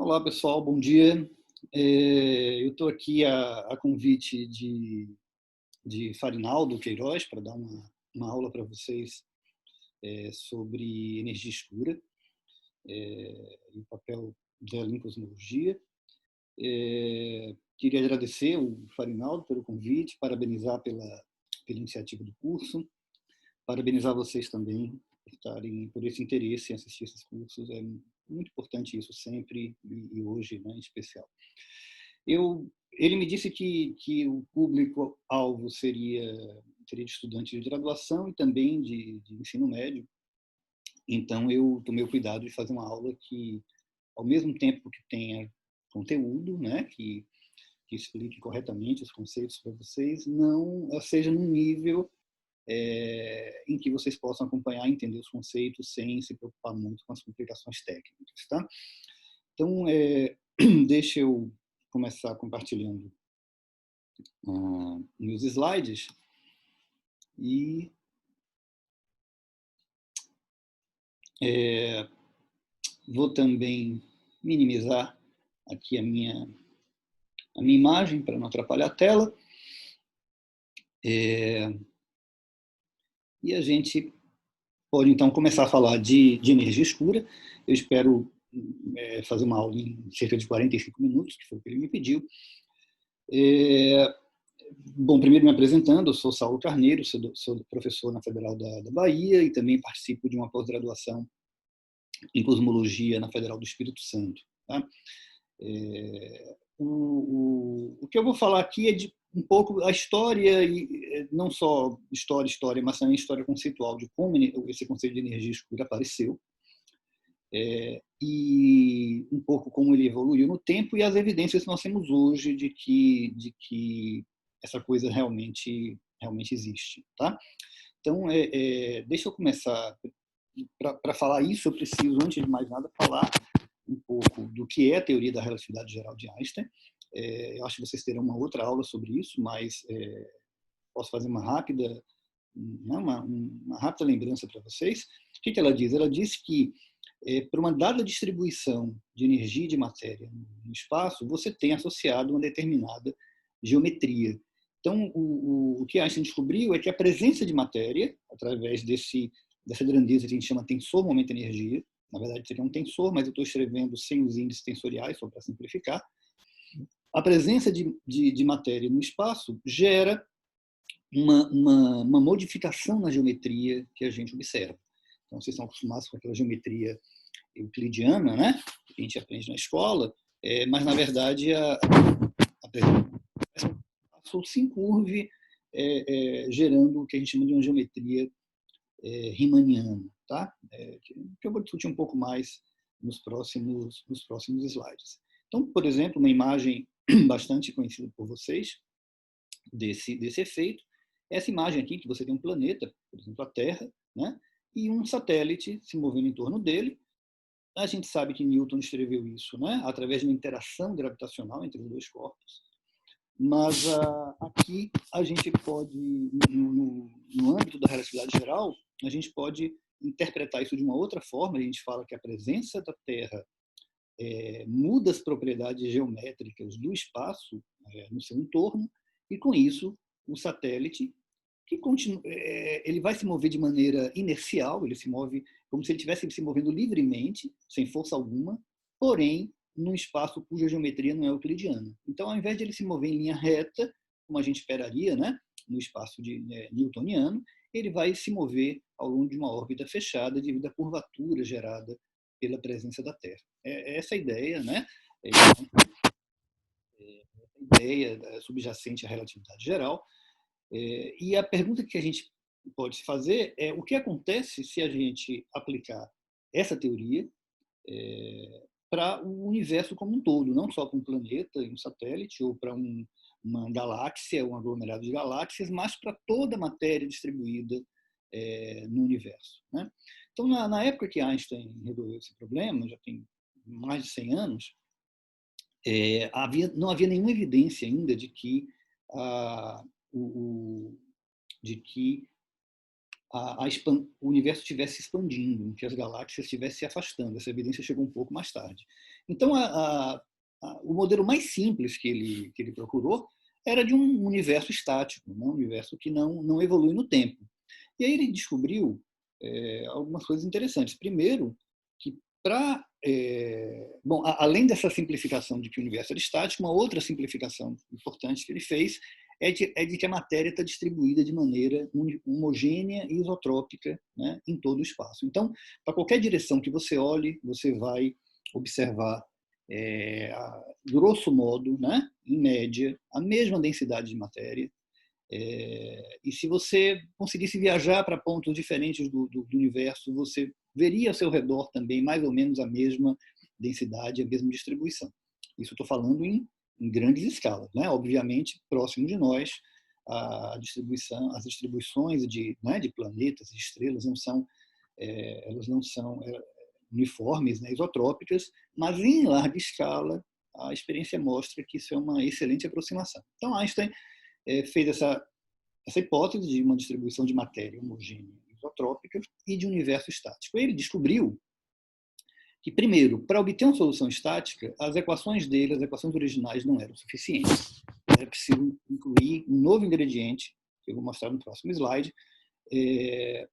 Olá, pessoal, bom dia. Eu estou aqui a convite de Farinaldo Queiroz para dar uma aula para vocês sobre energia escura e o papel dela em cosmologia. Queria agradecer o Farinaldo pelo convite, parabenizar pela iniciativa do curso, parabenizar vocês também por esse interesse em assistir esses cursos. É muito importante isso sempre e hoje, né, em especial. Ele me disse que o público-alvo seria de estudantes de graduação e também de ensino médio. Então, eu tomei o cuidado de fazer uma aula que, ao mesmo tempo que tenha conteúdo, né, que explique corretamente os conceitos para vocês, não seja num nível em que vocês possam acompanhar e entender os conceitos sem se preocupar muito com as complicações técnicas, tá? Então, deixa eu começar compartilhando meus slides e vou também minimizar aqui a minha imagem para não atrapalhar a tela. E a gente pode, então, começar a falar de energia escura. Eu espero fazer uma aula em cerca de 45 minutos, que foi o que ele me pediu. Bom, primeiro me apresentando, eu sou Saulo Carneiro, sou professor na Federal da Bahia e também participo de uma pós-graduação em cosmologia na Federal do Espírito Santo. Tá? O que eu vou falar aqui é de um pouco a história, e não só história, mas também história conceitual de como esse conceito de energia escura apareceu, e um pouco como ele evoluiu no tempo e as evidências que nós temos hoje de que essa coisa realmente existe. Tá? Então, deixa eu começar. Para falar isso, eu preciso, antes de mais nada, falar um pouco do que é a teoria da relatividade geral de Einstein. Eu acho que vocês terão uma outra aula sobre isso, mas posso fazer uma rápida lembrança para vocês. O que ela diz? Ela diz que para uma dada distribuição de energia e de matéria no espaço, você tem associado uma determinada geometria. Então, o que Einstein descobriu é que a presença de matéria, através dessa grandeza que a gente chama tensor momento-energia, na verdade seria um tensor, mas eu estou escrevendo sem os índices tensoriais, só para simplificar, a presença de matéria no espaço gera uma modificação na geometria que a gente observa. Então, vocês estão acostumados com aquela geometria euclidiana, né, que a gente aprende na escola, mas, na verdade, a espaço se encurve, gerando o que a gente chama de uma geometria riemanniana, tá? Que eu vou discutir um pouco mais nos próximos slides. Então, por exemplo, uma imagem bastante conhecida por vocês desse efeito, essa imagem aqui, que você tem um planeta, por exemplo, a Terra, né, e um satélite se movendo em torno dele. A gente sabe que Newton escreveu isso, né, através de uma interação gravitacional entre os dois corpos. Mas aqui a gente pode, no âmbito da relatividade geral, a gente pode interpretar isso de uma outra forma. A gente fala que a presença da Terra muda as propriedades geométricas do espaço no seu entorno, e com isso o satélite, que ele vai se mover de maneira inercial, ele se move como se ele estivesse se movendo livremente, sem força alguma, porém num espaço cuja geometria não é euclidiana. Então, ao invés de ele se mover em linha reta, como a gente esperaria, né, no espaço newtoniano, ele vai se mover ao longo de uma órbita fechada devido à curvatura gerada pela presença da Terra. Essa é a ideia, né? A ideia subjacente à relatividade geral. E a pergunta que a gente pode se fazer é: o que acontece se a gente aplicar essa teoria para o universo como um todo, não só para um planeta, um satélite, ou para uma galáxia, um aglomerado de galáxias, mas para toda a matéria distribuída no universo, né? Então, na época que Einstein resolveu esse problema, já tem mais de 100 anos, não havia nenhuma evidência ainda de que o universo estivesse expandindo, que as galáxias estivessem se afastando. Essa evidência chegou um pouco mais tarde. Então, o modelo mais simples que ele procurou era de um universo estático, né? Um universo que não evolui no tempo. E aí ele descobriu algumas coisas interessantes. Primeiro, que além dessa simplificação de que o universo era estático, uma outra simplificação importante que ele fez é de que a matéria está distribuída de maneira homogênea e isotrópica, né, em todo o espaço. Então, para qualquer direção que você olhe, você vai observar, grosso modo, né, em média, a mesma densidade de matéria. E se você conseguisse viajar para pontos diferentes do universo, você veria ao seu redor também mais ou menos a mesma densidade, a mesma distribuição. Isso estou falando em grandes escalas, né? Obviamente, próximo de nós, as distribuições de planetas e estrelas elas não são uniformes, né, isotrópicas, mas em larga escala a experiência mostra que isso é uma excelente aproximação. Então, Einstein fez essa hipótese de uma distribuição de matéria homogênea isotrópica e de universo estático. Ele descobriu que, primeiro, para obter uma solução estática, as equações originais não eram suficientes. Era preciso incluir um novo ingrediente, que eu vou mostrar no próximo slide. E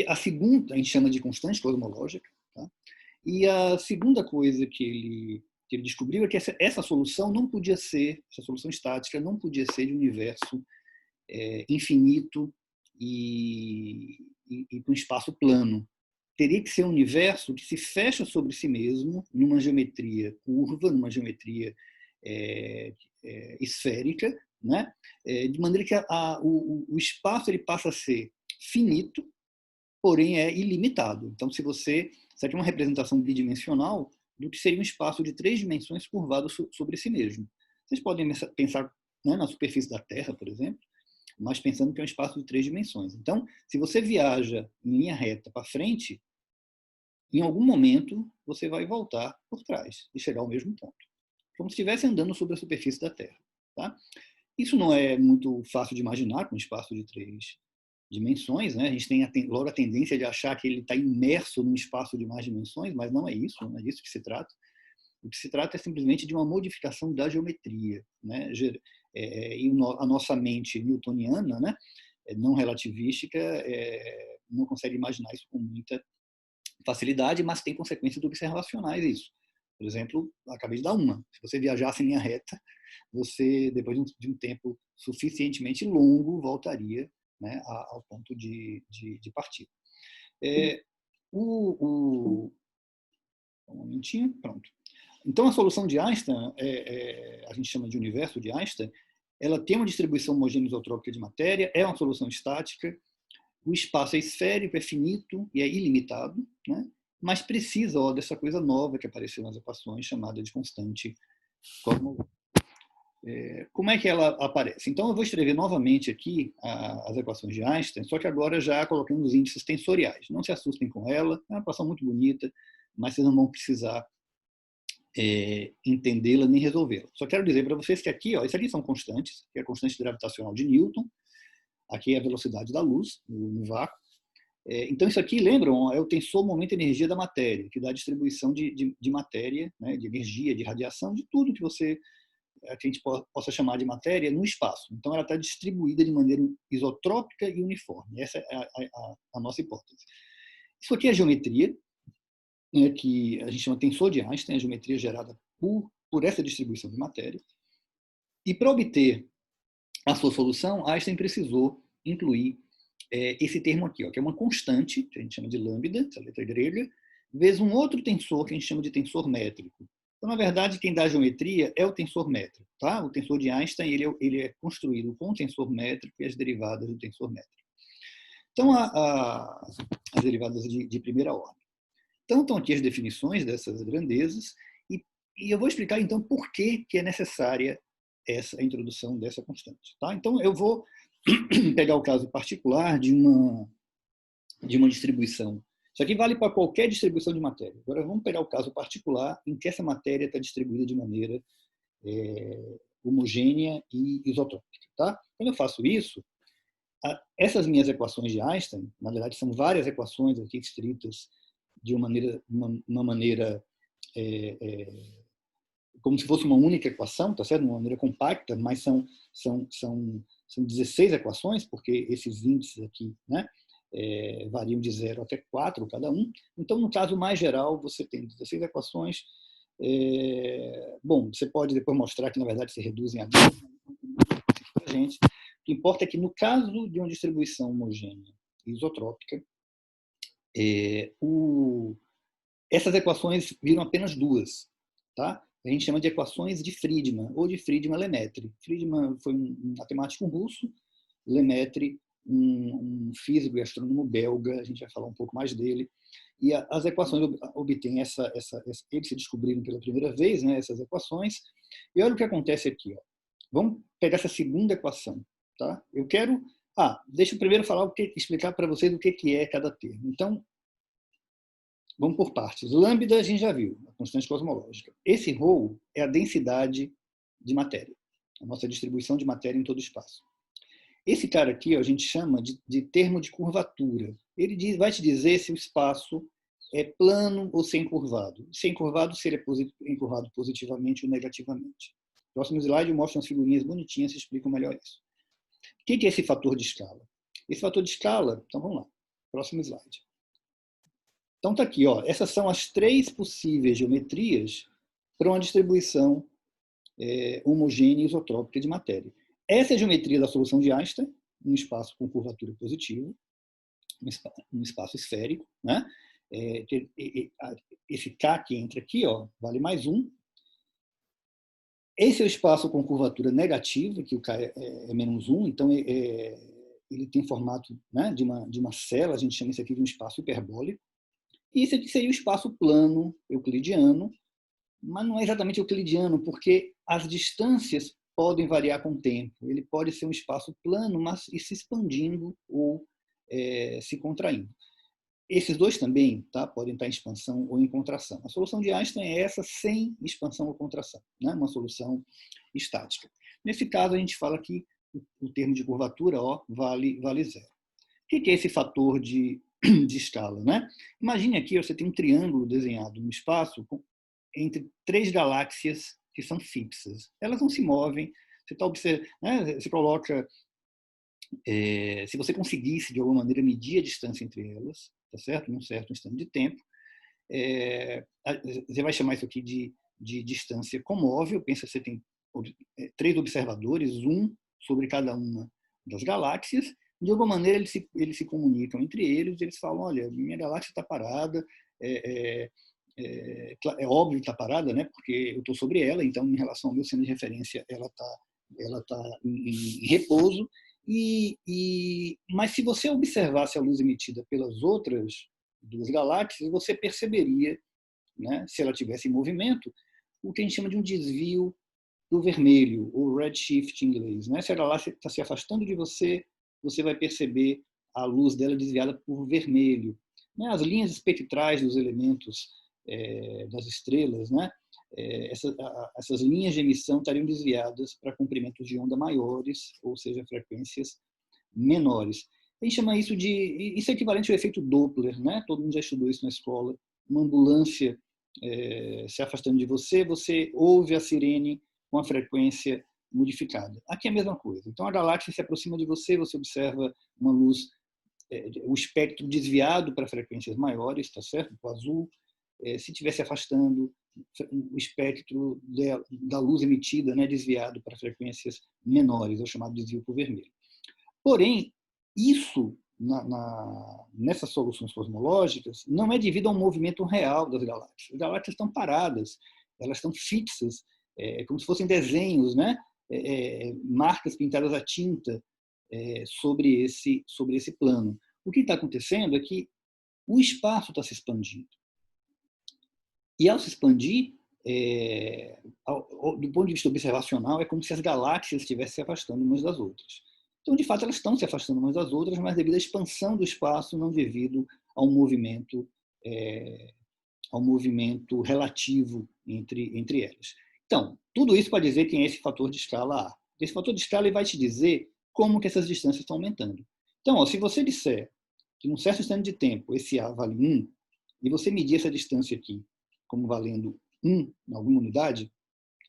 a segunda, a gente chama de constante cosmológica, tá? E a segunda coisa que ele descobriu é que essa solução não podia ser, essa solução estática não podia ser de universo infinito e para um espaço plano. Teria que ser um universo que se fecha sobre si mesmo numa geometria curva, numa geometria esférica, né? De maneira que o espaço ele passa a ser finito, porém é ilimitado. Então, se você tem uma representação bidimensional do que seria um espaço de 3 dimensões curvado sobre si mesmo. Vocês podem pensar, né, na superfície da Terra, por exemplo, mas pensando que é um espaço de 3 dimensões. Então, se você viaja em linha reta para frente, em algum momento você vai voltar por trás e chegar ao mesmo ponto, como se estivesse andando sobre a superfície da Terra. Tá? Isso não é muito fácil de imaginar com um espaço de 3 dimensões, né? A gente tem logo a tendência de achar que ele está imerso num espaço de mais dimensões, mas não é isso, não é disso que se trata. O que se trata é simplesmente de uma modificação da geometria, né? E a nossa mente newtoniana, né, não relativística, não consegue imaginar isso com muita facilidade, mas tem consequências observacionais isso. Por exemplo, acabei de dar uma. Se você viajasse em linha reta, você, depois de um tempo suficientemente longo, voltaria, né, ao ponto de partida. Um momentinho, pronto. Então, a solução de Einstein, a gente chama de universo de Einstein, ela tem uma distribuição homogênea isotrópica de matéria, é uma solução estática, o espaço é esférico, é finito e é ilimitado, né? Mas precisa dessa coisa nova que apareceu nas equações, chamada de constante cosmológica. Como é que ela aparece? Então, eu vou escrever novamente aqui as equações de Einstein, só que agora já colocando os índices tensoriais. Não se assustem com ela, é uma equação muito bonita, mas vocês não vão precisar entendê-la nem resolvê-la. Só quero dizer para vocês que aqui, isso aqui são constantes, que é a constante gravitacional de Newton, aqui é a velocidade da luz no vácuo. Então, isso aqui, lembram, é o tensor momento-energia da matéria, que dá a distribuição de matéria, né, de energia, de radiação, de tudo que a gente possa chamar de matéria no espaço. Então, ela está distribuída de maneira isotrópica e uniforme. Essa é a nossa hipótese. Isso aqui é a geometria, né, que a gente chama tensor de Einstein, a geometria gerada por essa distribuição de matéria. E para obter a sua solução, Einstein precisou incluir esse termo aqui, que é uma constante, que a gente chama de lambda, essa letra grega, vezes um outro tensor que a gente chama de tensor métrico. Então, na verdade, quem dá a geometria é o tensor métrico. Tá? O tensor de Einstein ele é construído com o tensor métrico e as derivadas do tensor métrico. Então, as derivadas de primeira ordem. Então, estão aqui as definições dessas grandezas e eu vou explicar, então, por que é necessária a introdução dessa constante. Tá? Então, eu vou pegar o caso particular de uma distribuição. Isso aqui vale para qualquer distribuição de matéria. Agora, vamos pegar o caso particular em que essa matéria está distribuída de maneira homogênea e isotrópica. Tá? Quando eu faço isso, Essas minhas equações de Einstein, na verdade, são várias equações aqui escritas de uma maneira como se fosse uma única equação, tá certo? De uma maneira compacta, mas são 16 equações, porque esses índices aqui, né, variam de 0 até 4 cada um. Então, no caso mais geral, você tem 16 equações. Bom, você pode depois mostrar que, na verdade, se reduzem a 10, gente. O que importa é que, no caso de uma distribuição homogênea isotrópica, essas equações viram apenas duas. Tá? A gente chama de equações de Friedmann, ou de Friedmann-Lemaitre. Friedmann foi um matemático russo, Lemaitre, um físico e astrônomo belga, a gente vai falar um pouco mais dele. E as equações obtêm eles se descobriram pela primeira vez, né, essas equações. E olha o que acontece aqui. Ó. Vamos pegar essa segunda equação. Tá? Eu quero... deixa eu primeiro explicar para vocês o que é cada termo. Então, vamos por partes. Lambda a gente já viu, a constante cosmológica. Esse ρ é a densidade de matéria, a nossa distribuição de matéria em todo o espaço. Esse cara aqui a gente chama de termo de curvatura. Ele vai te dizer se o espaço é plano ou sem curvado. Sem curvado, se ele é encurvado positivamente ou negativamente. Próximo slide eu mostro umas figurinhas bonitinhas que explicam melhor isso. O que é esse fator de escala? Esse fator de escala, então vamos lá, próximo slide. Então está aqui, ó, essas são as 3 possíveis geometrias para uma distribuição homogênea e isotrópica de matéria. Essa é a geometria da solução de Einstein, um espaço com curvatura positiva, um espaço esférico, né? Esse K que entra aqui, ó, vale mais 1. Esse é o espaço com curvatura negativa, que o K é menos 1, então ele tem formato, né, de uma cela, a gente chama isso aqui de um espaço hiperbólico. E isso aqui seria o espaço plano euclidiano, mas não é exatamente euclidiano, porque as distâncias podem variar com o tempo. Ele pode ser um espaço plano, mas ir se expandindo ou se contraindo. Esses dois também, tá, podem estar em expansão ou em contração. A solução de Einstein é essa sem expansão ou contração, né? Uma solução estática. Nesse caso, a gente fala que o termo de curvatura vale 0. O que é esse fator de escala, né? Imagine aqui, você tem um triângulo desenhado no espaço entre 3 galáxias que são fixas. Elas não se movem. Você está observando, né? Você coloca, se você conseguisse de alguma maneira medir a distância entre elas, tá certo? Num certo instante de tempo, você vai chamar isso aqui de distância comóvel. Pensa que você tem 3 observadores, um sobre cada uma das galáxias. De alguma maneira, eles se comunicam entre eles falam, olha, minha galáxia está parada, é óbvio que está parada, né, porque eu estou sobre ela, então, em relação ao meu centro de referência, ela tá em repouso. Mas se você observasse a luz emitida pelas outras 2 galáxias, você perceberia, né, se ela tivesse em movimento, o que a gente chama de um desvio do vermelho, ou redshift em inglês. Né? Se a galáxia está se afastando de você, você vai perceber a luz dela desviada por vermelho. Né? As linhas espectrais dos elementos das estrelas, né? Essas linhas de emissão estariam desviadas para comprimentos de onda maiores, ou seja, frequências menores. A gente chama isso de... Isso é equivalente ao efeito Doppler, né? Todo mundo já estudou isso na escola. Uma ambulância se afastando de você, você ouve a sirene com a frequência modificada. Aqui é a mesma coisa. Então, a galáxia se aproxima de você, você observa uma luz, o espectro desviado para frequências maiores, está certo? O azul. Se estiver se afastando, o espectro da luz emitida, né, desviado para frequências menores, é o chamado desvio por vermelho. Porém, isso, nessas soluções cosmológicas, não é devido a um movimento real das galáxias. As galáxias estão paradas, elas estão fixas, como se fossem desenhos, né? Marcas pintadas à tinta sobre esse plano. O que está acontecendo é que o espaço está se expandindo. E ao se expandir, do ponto de vista observacional, é como se as galáxias estivessem se afastando umas das outras. Então, de fato, elas estão se afastando umas das outras, mas devido à expansão do espaço, não devido ao movimento relativo entre elas. Então, tudo isso para dizer quem é esse fator de escala A. Esse fator de escala vai te dizer como que essas distâncias estão aumentando. Então, ó, se você disser que num certo instante de tempo esse A vale 1, e você medir essa distância aqui como valendo 1 em alguma unidade,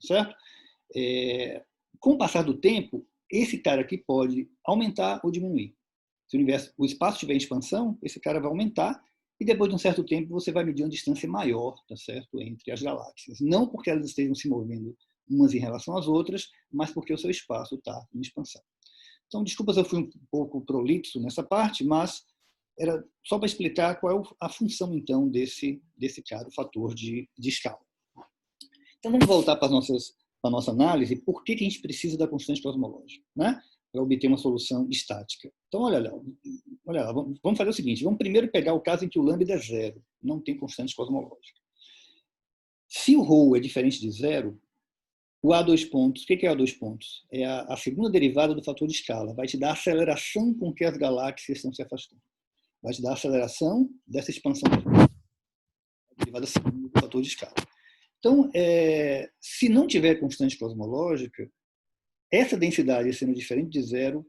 certo? Com o passar do tempo, esse cara aqui pode aumentar ou diminuir. Se o espaço estiver em expansão, esse cara vai aumentar, e depois de um certo tempo você vai medir uma distância maior, tá certo? Entre as galáxias. Não porque elas estejam se movendo umas em relação às outras, mas porque o seu espaço está em expansão. Então, desculpa se eu fui um pouco prolixo nessa parte, mas era só para explicar qual é a função, então, desse caro fator de escala. Então, vamos voltar para a nossa análise. Por que a gente precisa da constante cosmológica, né? Para obter uma solução estática. Então, olha lá, vamos fazer o seguinte, vamos primeiro pegar o caso em que o lambda é zero, não tem constante cosmológica. Se o ρ é diferente de zero, o A2 pontos, o que é A2 pontos? É a segunda derivada do fator de escala, vai te dar a aceleração com que as galáxias estão se afastando. Vai te dar a aceleração dessa expansão derivada segunda do fator de escala. Então, se não tiver constante cosmológica, essa densidade sendo diferente de zero,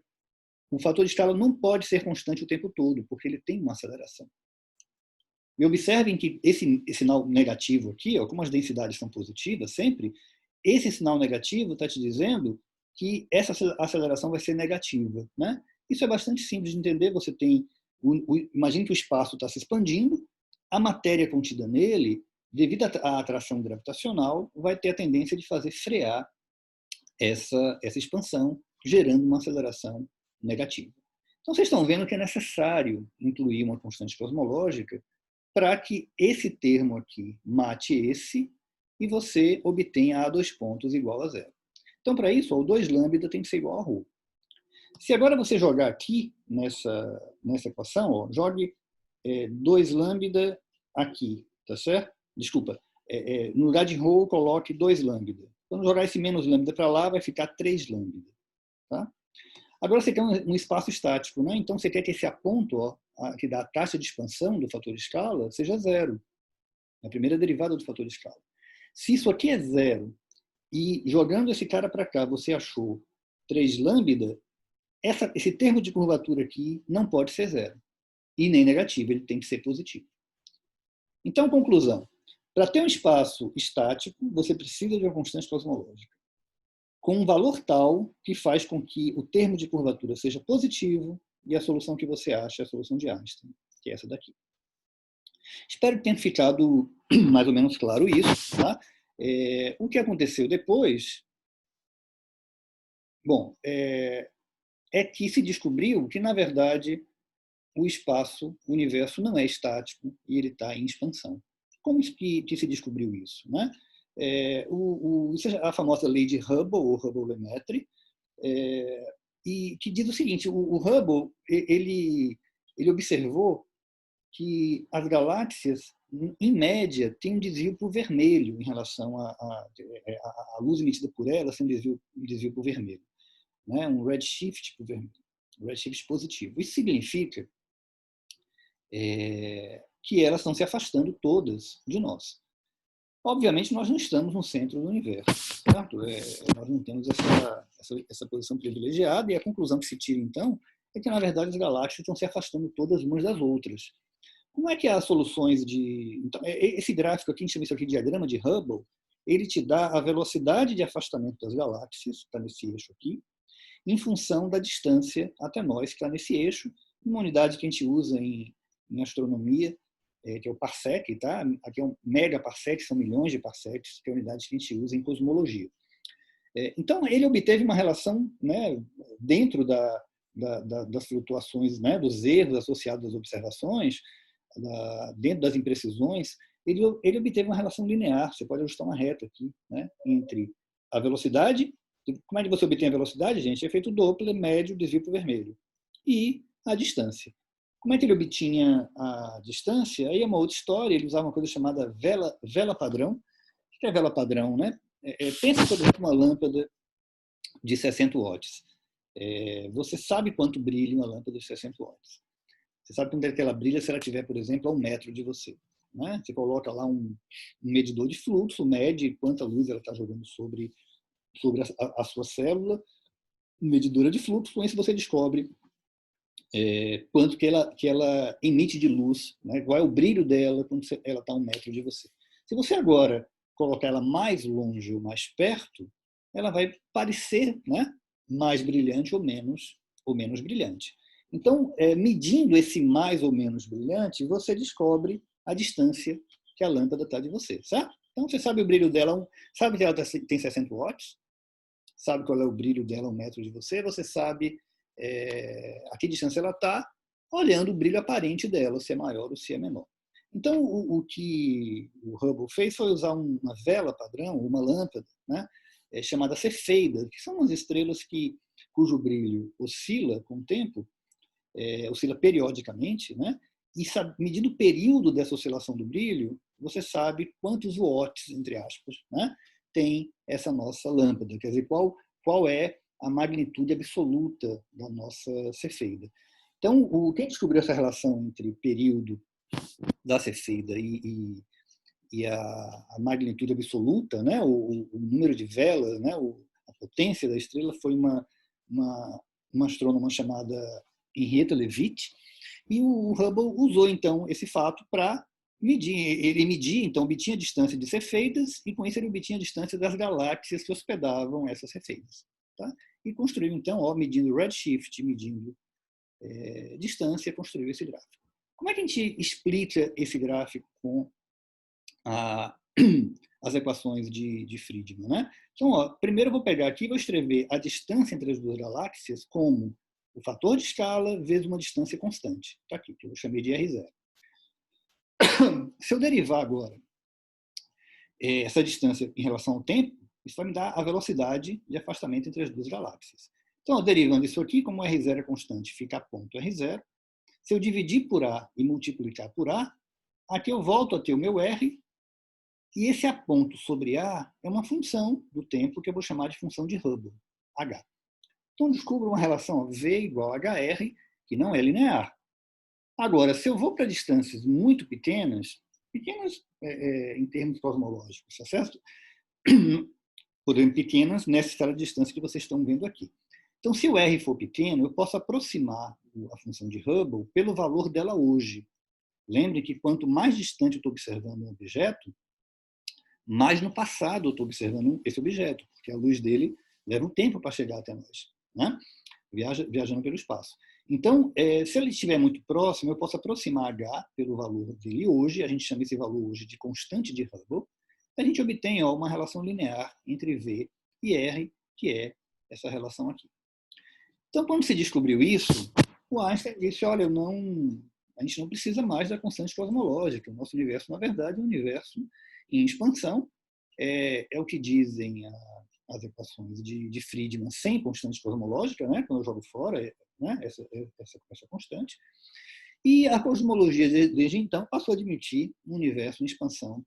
o fator de escala não pode ser constante o tempo todo, porque ele tem uma aceleração. E observem que esse sinal negativo aqui, ó, como as densidades são positivas sempre, esse sinal negativo está te dizendo que essa aceleração vai ser negativa, né? Isso é bastante simples de entender. Você tem, imagine que o espaço está se expandindo, a matéria contida nele, devido à atração gravitacional, vai ter a tendência de fazer frear essa expansão, gerando uma aceleração negativa. Então, vocês estão vendo que é necessário incluir uma constante cosmológica para que esse termo aqui mate esse e você obtenha A2 pontos igual a zero. Então, para isso, o 2 lambda tem que ser igual a ρ. Se agora você jogar aqui nessa equação, ó, jogue 2 lambda aqui, tá certo? Desculpa, no lugar de ρ, coloque 2 lambda. Quando jogar esse menos lambda para lá, vai ficar 3 lambda. Tá? Agora você quer um espaço estático, né? Então você quer que esse ponto, ó, que dá a taxa de expansão do fator de escala, seja zero. A primeira derivada do fator de escala. Se isso aqui é zero, e jogando esse cara para cá, você achou 3 lambda, esse termo de curvatura aqui não pode ser zero. E nem negativo, ele tem que ser positivo. Então, conclusão. Para ter um espaço estático, você precisa de uma constante cosmológica com um valor tal que faz com que o termo de curvatura seja positivo e a solução que você acha é a solução de Einstein, que é essa daqui. Espero que tenha ficado mais ou menos claro isso. Tá? O que aconteceu depois, bom, é que se descobriu que, na verdade, o espaço, o universo não é estático e ele está em expansão. Como que se descobriu isso? Né? Isso é a famosa lei de Hubble, ou Hubble-Lemaître, e que diz o seguinte: o Hubble ele observou que as galáxias, em média, têm um desvio para o vermelho em relação à luz emitida por elas, tem um desvio para o vermelho, né? Um redshift para o vermelho, um redshift positivo. Isso significa que elas estão se afastando todas de nós. Obviamente, nós não estamos no centro do universo, certo? Nós não temos essa posição privilegiada, e a conclusão que se tira, então, é que, na verdade, as galáxias estão se afastando todas umas das outras. Como é que há soluções de... Então, esse gráfico aqui, a gente chama isso aqui de diagrama de Hubble, ele te dá a velocidade de afastamento das galáxias, está nesse eixo aqui, em função da distância até nós, que está nesse eixo, uma unidade que a gente usa em astronomia, que é o parsec, tá? Aqui é um megaparsec, são milhões de parsecs, que é a unidade que a gente usa em cosmologia. Então, ele obteve uma relação, né, dentro das flutuações, né, dos erros associados às observações, dentro das imprecisões, ele obteve uma relação linear. Você pode ajustar uma reta aqui, né, entre a velocidade. Como é que você obtém a velocidade, gente? É feito Doppler, médio, desvio para o vermelho. E a distância. Como é que ele obtinha a distância? Aí é uma outra história. Ele usava uma coisa chamada vela padrão. O que é vela padrão, né? Pensa, por exemplo, uma lâmpada de 60 watts. Você sabe quanto brilha uma lâmpada de 60 watts. Você sabe quanto é que ela brilha se ela estiver, por exemplo, a 1 metro de você. Né? Você coloca lá um medidor de fluxo, mede quanta luz ela está jogando sobre a sua célula, medidora de fluxo, com isso você descobre quanto que ela emite de luz, né? Qual é o brilho dela quando ela está a 1 metro de você. Se você agora colocar ela mais longe ou mais perto, ela vai parecer, né, mais brilhante ou menos brilhante. Então, medindo esse mais ou menos brilhante, você descobre a distância que a lâmpada está de você, certo? Então, você sabe o brilho dela, sabe que ela tem 60 watts, sabe qual é o brilho dela a 1 metro de você, você sabe a que distância ela está, olhando o brilho aparente dela, se é maior ou se é menor. Então, o que o Hubble fez foi usar uma vela padrão, uma lâmpada, né, chamada cefeida, que são umas estrelas cujo brilho oscila com o tempo, oscila periodicamente, né, e medindo o período dessa oscilação do brilho, você sabe quantos watts, entre aspas, né, tem essa nossa lâmpada, quer dizer, qual é a magnitude absoluta da nossa cefeida. Então, quem descobriu essa relação entre o período da cefeida e a magnitude absoluta, né, o número de velas, né, a potência da estrela, foi uma astrônoma chamada Henrietta Leavitt, e o Hubble usou, então, esse fato para medir. Ele media, então, obtinha a distância de cefeidas, e com isso ele obtinha a distância das galáxias que hospedavam essas cefeidas. Tá? E construiu, então, medindo redshift, medindo distância, construiu esse gráfico. Como é que a gente explica esse gráfico com as equações de Friedmann, né? Então, primeiro eu vou pegar aqui e vou escrever a distância entre as duas galáxias como o fator de escala vezes uma distância constante. Está aqui, que eu chamei de R0. Se eu derivar agora essa distância em relação ao tempo, isso vai me dar a velocidade de afastamento entre as duas galáxias. Então, derivando isso aqui, como R0 é constante, fica a ponto R0. Se eu dividir por A e multiplicar por A, aqui eu volto a ter o meu R, e esse A ponto sobre A é uma função do tempo que eu vou chamar de função de Hubble, H. Então, descubro uma relação V igual a HR, que não é linear. Agora, se eu vou para distâncias muito pequenas em termos cosmológicos, tá certo? Por exemplo, pequenas nessa escala de distância que vocês estão vendo aqui. Então, se o R for pequeno, eu posso aproximar a função de Hubble pelo valor dela hoje. Lembre que quanto mais distante eu estou observando um objeto, mais no passado eu estou observando esse objeto, porque a luz dele leva um tempo para chegar até nós, né? Viajando pelo espaço. Então, se ele estiver muito próximo, eu posso aproximar H pelo valor dele hoje, a gente chama esse valor hoje de constante de Hubble, a gente obtém uma relação linear entre V e R, que é essa relação aqui. Então, quando se descobriu isso, o Einstein disse, olha, a gente não precisa mais da constante cosmológica, o nosso universo, na verdade, é um universo em expansão, é o que dizem as equações de Friedmann sem constante cosmológica, né, quando eu jogo fora né, essa constante, e a cosmologia, desde então, passou a admitir um universo em expansão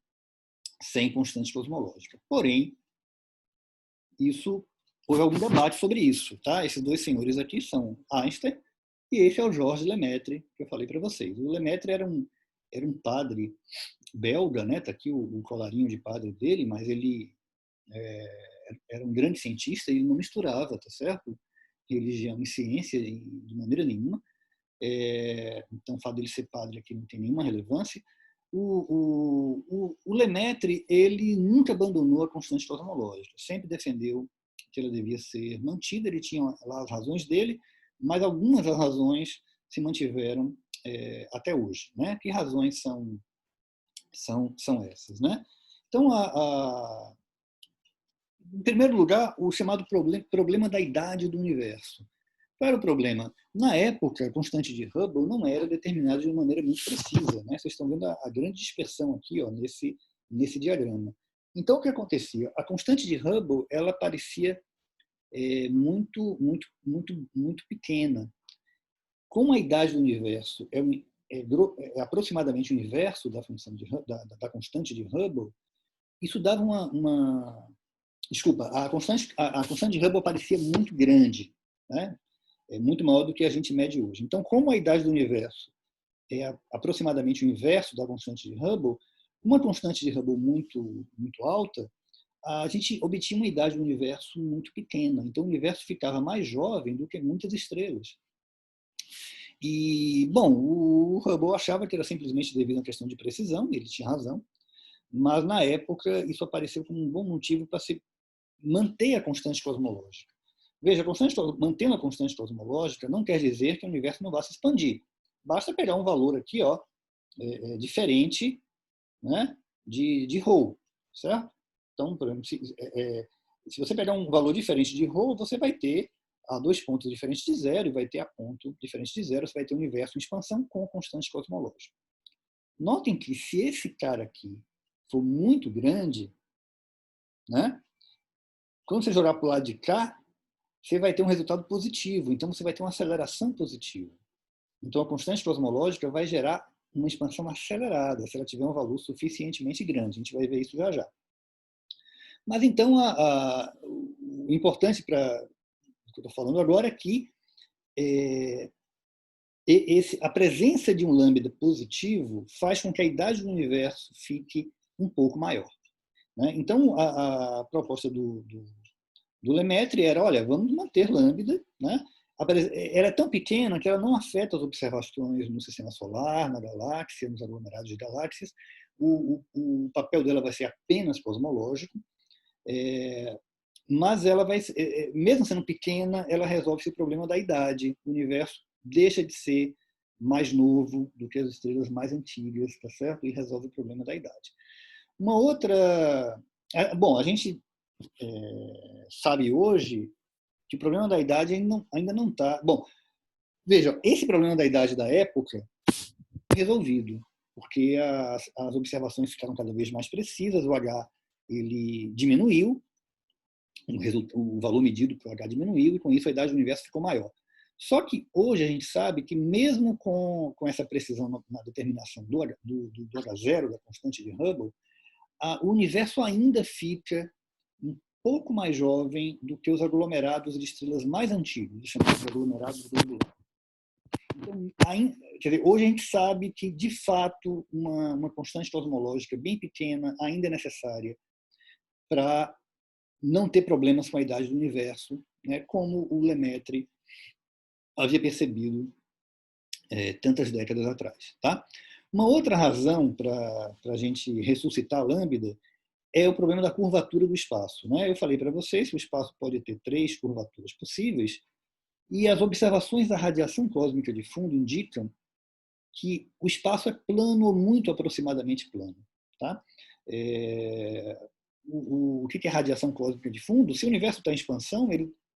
sem constante cosmológica. Porém, houve algum debate sobre isso. Tá? Esses dois senhores aqui são Einstein e esse é o Georges Lemaitre, que eu falei para vocês. O Lemaitre era um padre belga, né? Tá aqui o colarinho de padre dele, mas ele era um grande cientista e ele não misturava, tá certo? Religião e ciência de maneira nenhuma. Então, o fato dele ser padre aqui não tem nenhuma relevância. O Lemaitre, ele nunca abandonou a constante cosmológica, sempre defendeu que ela devia ser mantida, ele tinha lá as razões dele, mas algumas das razões se mantiveram até hoje. Né? Que razões são essas? Né? Então, em primeiro lugar, o chamado problema da idade do universo. Qual era o problema? Na época, a constante de Hubble não era determinada de uma maneira muito precisa. Né? Vocês estão vendo a grande dispersão aqui nesse diagrama. Então, o que acontecia? A constante de Hubble ela parecia muito pequena. Como a idade do universo é aproximadamente o inverso da função da constante de Hubble, isso dava Desculpa, a constante de Hubble parecia muito grande, né? É muito maior do que a gente mede hoje. Então, como a idade do universo é aproximadamente o inverso da constante de Hubble, uma constante de Hubble muito alta, a gente obtinha uma idade do universo muito pequena. Então, o universo ficava mais jovem do que muitas estrelas. E, bom, o Hubble achava que era simplesmente devido a uma questão de precisão, e ele tinha razão, mas, na época, isso apareceu como um bom motivo para se manter a constante cosmológica. Veja, mantendo a constante cosmológica não quer dizer que o universo não vá se expandir. Basta pegar um valor aqui, ó, diferente, né, de ρ, certo? Então, por exemplo, se você pegar um valor diferente de ρ, você vai ter a 2 pontos diferentes de zero e vai ter a ponto diferente de zero, você vai ter um universo em expansão com constante cosmológica. Notem que se esse cara aqui for muito grande, né, quando você jogar para o lado de cá, você vai ter um resultado positivo, então você vai ter uma aceleração positiva. Então a constante cosmológica vai gerar uma expansão acelerada, se ela tiver um valor suficientemente grande. A gente vai ver isso já já. Mas então o importante para o que eu estou falando agora é que a presença de um lambda positivo faz com que a idade do universo fique um pouco maior. Né? Então a proposta do Lemaitre era, olha, vamos manter lambda, né? Ela é tão pequena que ela não afeta as observações no sistema solar, na galáxia, nos aglomerados de galáxias. O papel dela vai ser apenas cosmológico, mas ela vai, mesmo sendo pequena, ela resolve esse problema da idade. O universo deixa de ser mais novo do que as estrelas mais antigas, tá certo? E resolve o problema da idade. Uma outra... Bom, a gente sabe hoje que o problema da idade ainda não está... Bom, veja, esse problema da idade da época foi resolvido, porque as observações ficaram cada vez mais precisas, o H ele diminuiu, o valor medido para o H diminuiu, e com isso a idade do universo ficou maior. Só que hoje a gente sabe que mesmo com essa precisão na determinação do H0, da constante de Hubble, o universo ainda fica um pouco mais jovem do que os aglomerados de estrelas mais antigos, chamados aglomerados globulares. Então, quer dizer, hoje a gente sabe que, de fato, uma constante cosmológica bem pequena ainda é necessária para não ter problemas com a idade do universo, né, como o Lemaitre havia percebido tantas décadas atrás. Tá? Uma outra razão para a gente ressuscitar a lambda é o problema da curvatura do espaço. Né? Eu falei para vocês que o espaço pode ter 3 curvaturas possíveis, e as observações da radiação cósmica de fundo indicam que o espaço é plano ou muito aproximadamente plano. Tá? O que é radiação cósmica de fundo? Se o universo está em expansão,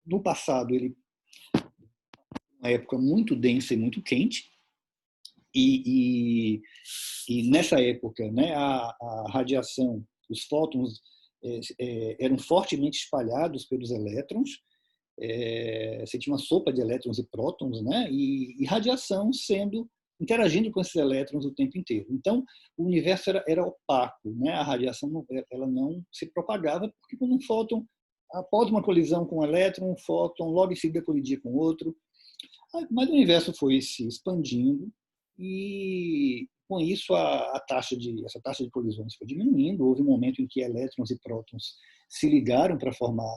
no passado, ele uma época muito densa e muito quente, e nessa época, né, a radiação, os fótons eram fortemente espalhados pelos elétrons, você tinha uma sopa de elétrons e prótons, né, e radiação interagindo com esses elétrons o tempo inteiro. Então, o universo era opaco, né, a radiação ela não se propagava, porque quando um fóton, após uma colisão com um elétron, um fóton logo em seguida colidia com outro. Mas o universo foi se expandindo e, com isso, essa taxa de colisões foi diminuindo. Houve um momento em que elétrons e prótons se ligaram para formar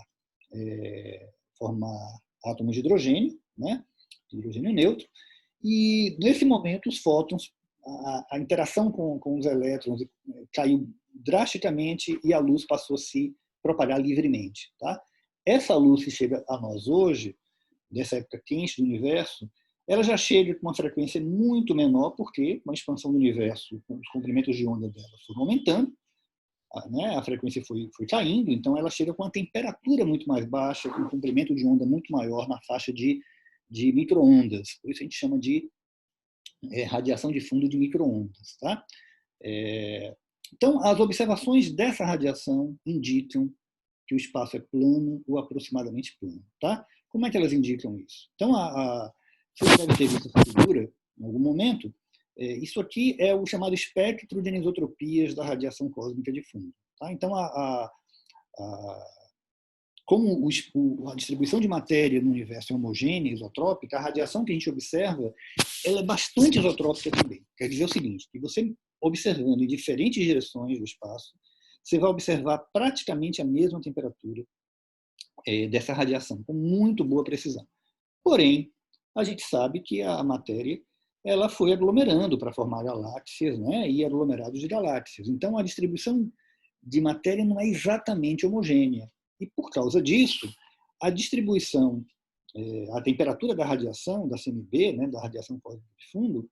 átomos de hidrogênio, né? Hidrogênio neutro. E, nesse momento, os fótons, a interação com os elétrons caiu drasticamente e a luz passou a se propagar livremente. Tá? Essa luz que chega a nós hoje, dessa época quente do universo, ela já chega com uma frequência muito menor, porque com a expansão do universo, os comprimentos de onda dela foram aumentando, né? A frequência foi caindo, então ela chega com uma temperatura muito mais baixa, com um comprimento de onda muito maior na faixa de microondas. Por isso a gente chama de radiação de fundo de microondas. Tá? Então, as observações dessa radiação indicam que o espaço é plano ou aproximadamente plano. Tá? Como é que elas indicam isso? Então, você deve ter visto essa figura em algum momento. Isso aqui é o chamado espectro de anisotropias da radiação cósmica de fundo. Tá? Então, como a distribuição de matéria no universo é homogênea, isotrópica, a radiação que a gente observa ela é bastante isotrópica também. Quer dizer o seguinte, que você observando em diferentes direções do espaço, você vai observar praticamente a mesma temperatura dessa radiação, com muito boa precisão. Porém, a gente sabe que a matéria ela foi aglomerando para formar galáxias, né, e aglomerados de galáxias. Então, a distribuição de matéria não é exatamente homogênea. E, por causa disso, a distribuição, a temperatura da radiação, da CMB, né, da radiação cósmica de fundo,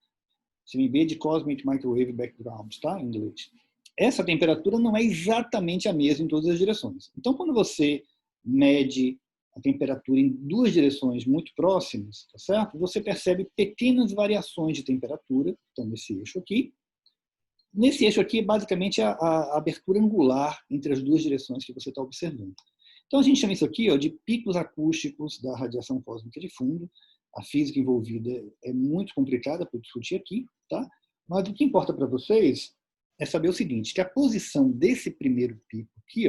CMB de Cosmic Microwave Background, tá, em inglês, essa temperatura não é exatamente a mesma em todas as direções. Então, quando você mede a temperatura em duas direções muito próximas, tá certo? Você percebe pequenas variações de temperatura, então nesse eixo aqui. Nesse eixo aqui é basicamente a abertura angular entre as duas direções que você está observando. Então a gente chama isso aqui de picos acústicos da radiação cósmica de fundo. A física envolvida é muito complicada para discutir aqui, tá? Mas o que importa para vocês é saber o seguinte, que a posição desse primeiro pico aqui,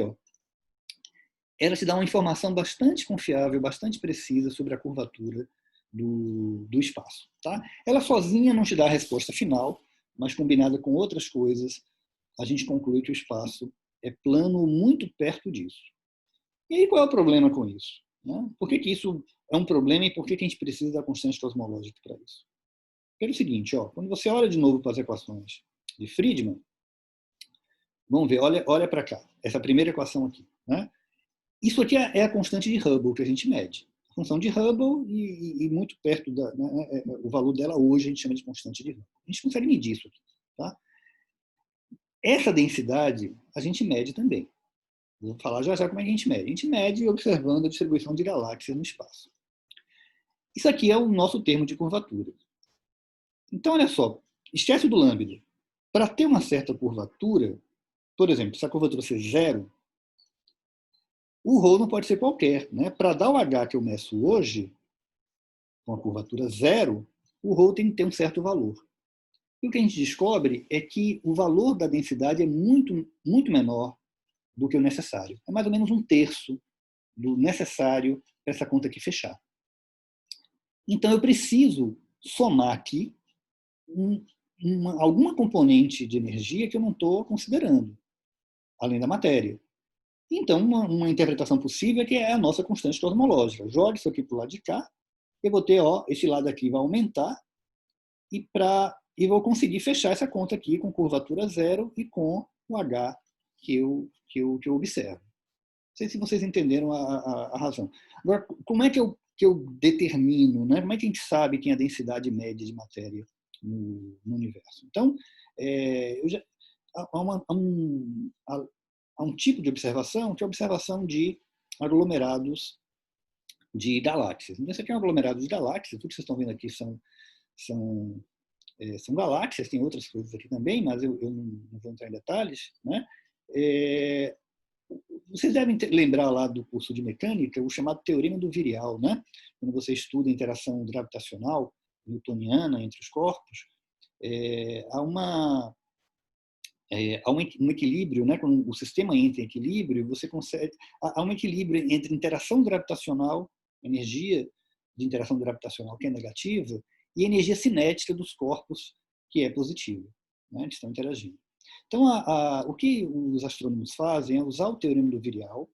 ela te dá uma informação bastante confiável, bastante precisa sobre a curvatura do espaço. Tá? Ela sozinha não te dá a resposta final, mas combinada com outras coisas, a gente conclui que o espaço é plano muito perto disso. E aí qual é o problema com isso? Né? Por que isso é um problema e por que a gente precisa da constante cosmológica para isso? É o seguinte, quando você olha de novo para as equações de Friedmann, vamos ver, olha para cá, essa primeira equação aqui. Né? Isso aqui é a constante de Hubble que a gente mede. A função de Hubble e muito perto o valor dela hoje a gente chama de constante de Hubble. A gente consegue medir isso aqui. Tá? Essa densidade a gente mede também. Vou falar já já como é que a gente mede. A gente mede observando a distribuição de galáxias no espaço. Isso aqui é o nosso termo de curvatura. Então, olha só, esquece do lambda. Para ter uma certa curvatura, por exemplo, se a curvatura ser zero, o ρ não pode ser qualquer. Né? Para dar o H que eu meço hoje, com a curvatura zero, o ρ tem que ter um certo valor. E o que a gente descobre é que o valor da densidade é muito, muito menor do que o necessário. É mais ou menos um terço do necessário para essa conta aqui fechar. Então, eu preciso somar aqui alguma componente de energia que eu não estou considerando, além da matéria. Então, uma interpretação possível é que é a nossa constante cosmológica. Jogue isso aqui para o lado de cá, eu vou ter, esse lado aqui vai aumentar e vou conseguir fechar essa conta aqui com curvatura zero e com o H que eu observo. Não sei se vocês entenderam a razão. Agora, como é que eu determino, né? Como é que a gente sabe quem é a densidade média de matéria no universo? Então, há um tipo de observação que é a observação de aglomerados de galáxias. Então, esse aqui é um aglomerado de galáxias. Tudo que vocês estão vendo aqui são galáxias, tem outras coisas aqui também, mas eu não vou entrar em detalhes. Né? Vocês devem lembrar lá do curso de mecânica o chamado teorema do virial, né? Quando você estuda a interação gravitacional newtoniana entre os corpos, há um equilíbrio, né? Quando o sistema entra em equilíbrio, você consegue. Há um equilíbrio entre interação gravitacional, energia de interação gravitacional que é negativa, e energia cinética dos corpos que é positiva, né? Eles estão interagindo. Então, o que os astrônomos fazem é usar o teorema do virial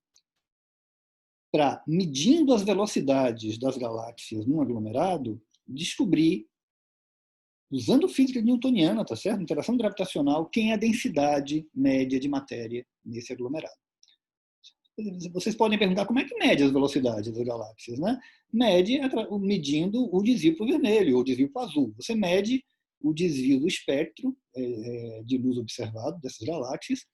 para, medindo as velocidades das galáxias num aglomerado, descobrir, usando física newtoniana, tá certo? Interação gravitacional, quem é a densidade média de matéria nesse aglomerado. Vocês podem perguntar como é que mede as velocidades das galáxias, né? Mede medindo o desvio para o vermelho ou o desvio para o azul. Você mede o desvio do espectro de luz observado dessas galáxias.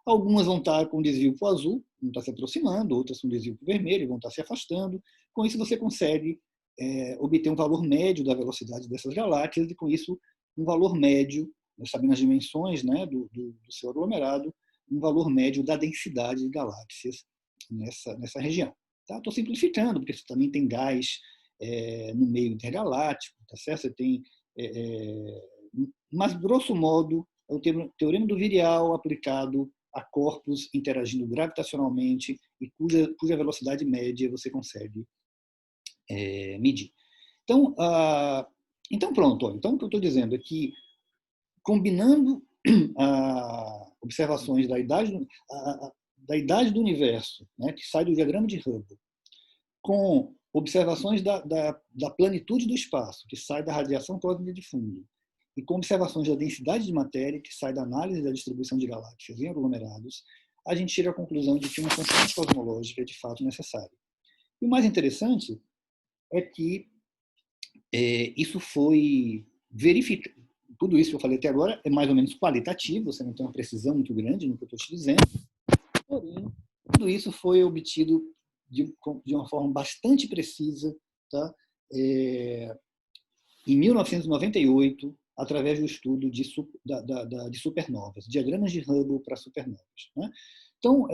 Algumas vão estar com desvio para o azul, vão estar se aproximando, outras com desvio para o vermelho, vão estar se afastando. Com isso, você consegue obter um valor médio da velocidade dessas galáxias e, com isso, um valor médio, sabendo as dimensões, né, do seu aglomerado, um valor médio da densidade de galáxias nessa região. Estou tá? Simplificando, porque você também tem gás no meio intergaláctico, tá certo? Você tem, mas, grosso modo, é o teorema do virial aplicado a corpos interagindo gravitacionalmente e cuja velocidade média você consegue medir. Então, pronto. Então, o que eu estou dizendo é que, combinando observações da idade do universo, né, que sai do diagrama de Hubble, com observações da planitude do espaço, que sai da radiação cósmica de fundo, e com observações da densidade de matéria, que sai da análise da distribuição de galáxias em aglomerados, a gente chega à conclusão de que uma constante cosmológica é de fato necessária. E o mais interessante é que isso foi verificado. Tudo isso que eu falei até agora é mais ou menos qualitativo, você não tem uma precisão muito grande no que eu estou te dizendo, porém, tudo isso foi obtido de uma forma bastante precisa, tá? Em 1998, através do estudo de supernovas, diagramas de Hubble para supernovas. Né? Então,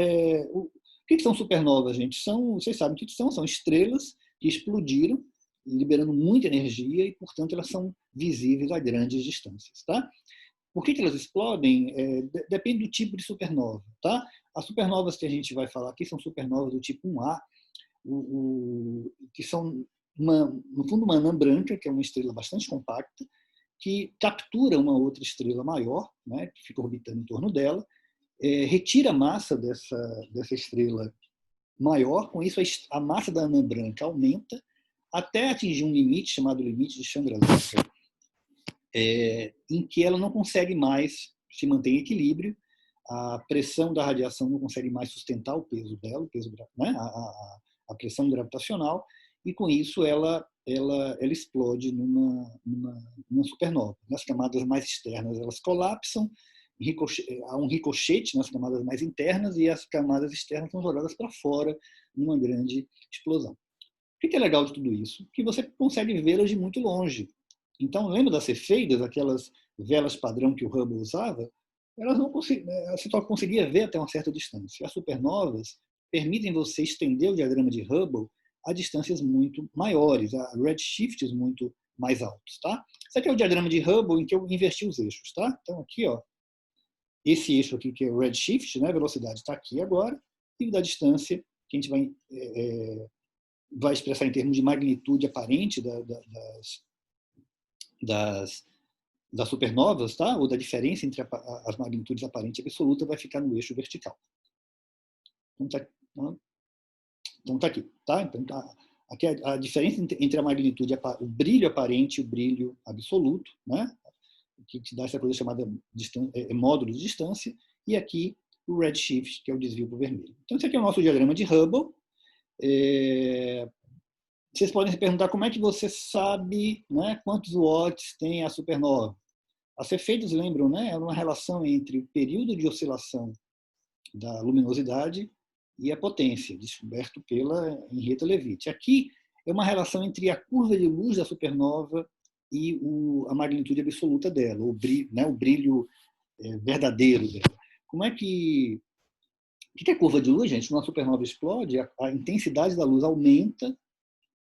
o que são supernovas, gente? Vocês sabem o que são estrelas que explodiram, liberando muita energia e, portanto, elas são visíveis a grandes distâncias. Tá? Por que elas explodem? Depende do tipo de supernova. Tá? As supernovas que a gente vai falar aqui são supernovas do tipo 1A, que são, no fundo, uma anã branca, que é uma estrela bastante compacta, que captura uma outra estrela maior, né, que fica orbitando em torno dela, retira a massa dessa estrela maior, com isso a massa da anã branca aumenta até atingir um limite chamado limite de Chandrasekhar, em que ela não consegue mais se manter em equilíbrio, a pressão da radiação não consegue mais sustentar o peso dela, né, a pressão gravitacional, e com isso ela explode numa supernova. Nas camadas mais externas elas colapsam, há um ricochete nas camadas mais internas e as camadas externas são jogadas para fora numa grande explosão. O que é legal de tudo isso? Que você consegue vê-las de muito longe. Então, lembra das cefeidas, aquelas velas padrão que o Hubble usava? Elas não você só conseguia ver até uma certa distância. As supernovas permitem você estender o diagrama de Hubble a distâncias muito maiores, a redshifts muito mais altos. Tá? Esse aqui é o diagrama de Hubble em que eu inverti os eixos. Tá? Então, aqui, ó, esse eixo aqui, que é o redshift, né, a velocidade está aqui agora, e da distância, que a gente vai expressar em termos de magnitude aparente das supernovas, tá? Ou da diferença entre as magnitudes aparente e absoluta, vai ficar no eixo vertical. Então tá aqui. Tá? Então, aqui a diferença entre a magnitude, o brilho aparente e o brilho absoluto, né? Que te dá essa coisa chamada módulo de distância, e aqui o redshift, que é o desvio para o vermelho. Então, esse aqui é o nosso diagrama de Hubble. Vocês podem se perguntar como é que você sabe, né, quantos watts tem a supernova. As cefeidas, lembram, né, é uma relação entre o período de oscilação da luminosidade e a potência, descoberto pela Henrietta Leavitt. Aqui é uma relação entre a curva de luz da supernova e a magnitude absoluta dela, o brilho verdadeiro dela. Como é que... O que é curva de luz, gente? Quando uma supernova explode, a intensidade da luz aumenta,